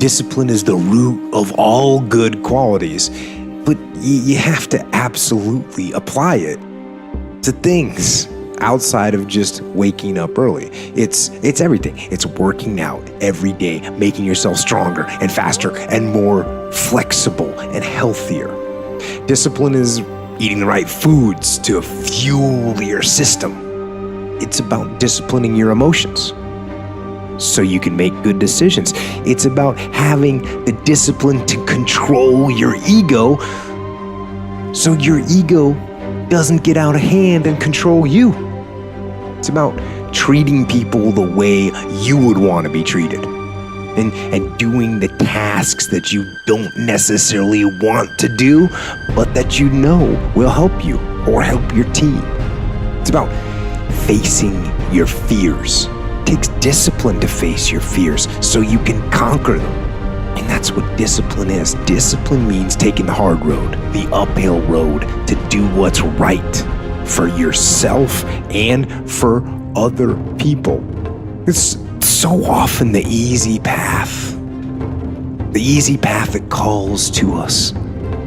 Discipline is the root of all good qualities, but you have to absolutely apply it to things outside of just waking up early. It's everything. It's working out every day, making yourself stronger and faster and more flexible and healthier. Discipline is eating the right foods to fuel your system. It's about disciplining your emotions so you can make good decisions. It's about having the discipline to control your ego so your ego doesn't get out of hand and control you. It's about treating people the way you would want to be treated and doing the tasks that you don't necessarily want to do, but that you know will help you or help your team. It's about facing your fears. It takes discipline to face your fears so you can conquer them. And that's what discipline is. Discipline means taking the hard road, the uphill road, to do what's right for yourself and for other people. It's so often the easy path that calls to us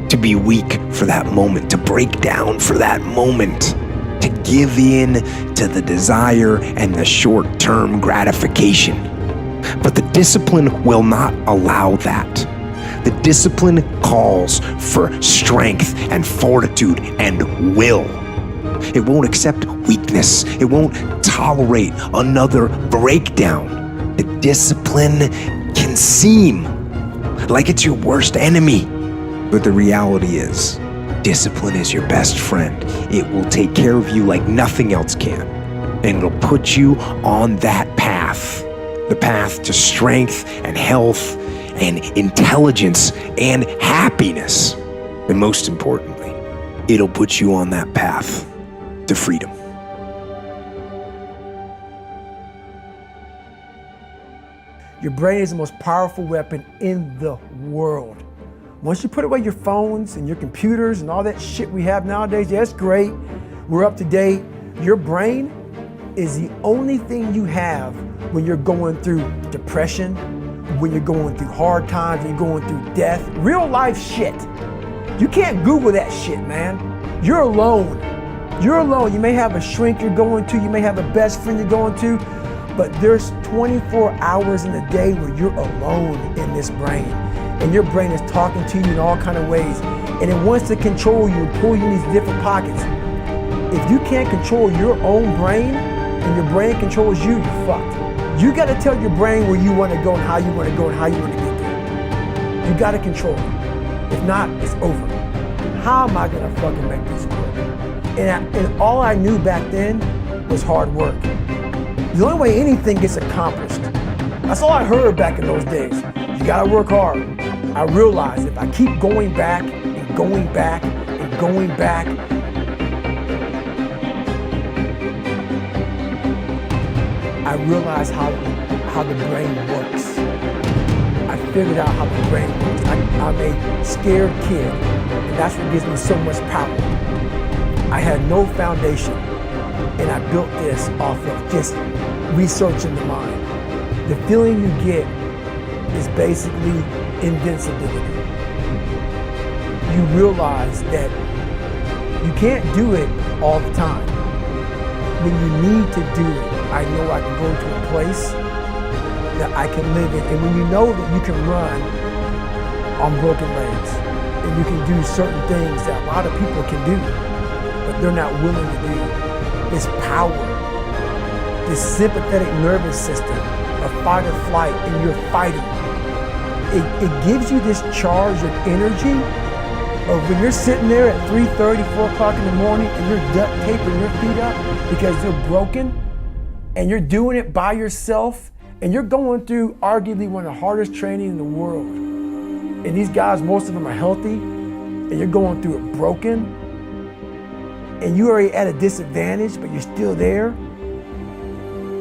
to be weak for that moment, to break down for that moment, to give in to the desire and the short-term gratification. But the discipline will not allow that. The discipline calls for strength and fortitude and will. It won't accept weakness. It won't tolerate another breakdown. The discipline can seem like it's your worst enemy, but the reality is, discipline is your best friend. It will take care of you like nothing else can, and it'll put you on that path, the path to strength and health and intelligence and happiness. And most importantly, it'll put you on that path to freedom. Your brain is the most powerful weapon in the world. Once you put away your phones and your computers and all that shit we have nowadays, yeah, it's great. We're up to date. Your brain is the only thing you have when you're going through depression, when you're going through hard times, when you're going through death, real life shit. You can't Google that shit, man. You're alone. You're alone. You may have a shrink you're going to, you may have a best friend you're going to, but there's 24 hours in a day where you're alone in this brain. And your brain is talking to you in all kinds of ways. And it wants to control you and pull you in these different pockets. If you can't control your own brain and your brain controls you, you're fucked. You gotta tell your brain where you wanna go and how you wanna go and how you wanna get there. You gotta control it. If not, it's over. How am I gonna fucking make this work? And all I knew back then was hard work. The only way anything gets accomplished. That's all I heard back in those days. You gotta work hard. I realized if I keep going back and going back and going back, I realized how the brain works. I figured out how the brain works. I'm a scared kid, and that's what gives me so much power. I had no foundation, and I built this off of just researching the mind. The feeling you get is basically invincibility. You realize that you can't do it all the time. When you need to do it, I know I can go to a place that I can live in. And when you know that you can run on broken legs, and you can do certain things that a lot of people can do, but they're not willing to do, this power, this sympathetic nervous system of fight or flight, and you're fighting. It gives you this charge of energy of when you're sitting there at 3:30, 4 o'clock in the morning, and you're duct taping your feet up because they're broken, and you're doing it by yourself, and you're going through arguably one of the hardest training in the world. And these guys, most of them are healthy, and you're going through it broken, and you're already at a disadvantage, but you're still there.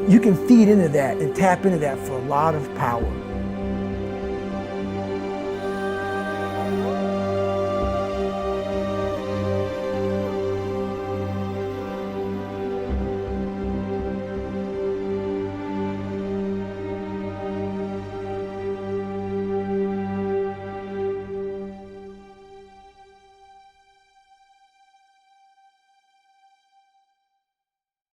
You can feed into that and tap into that for a lot of power.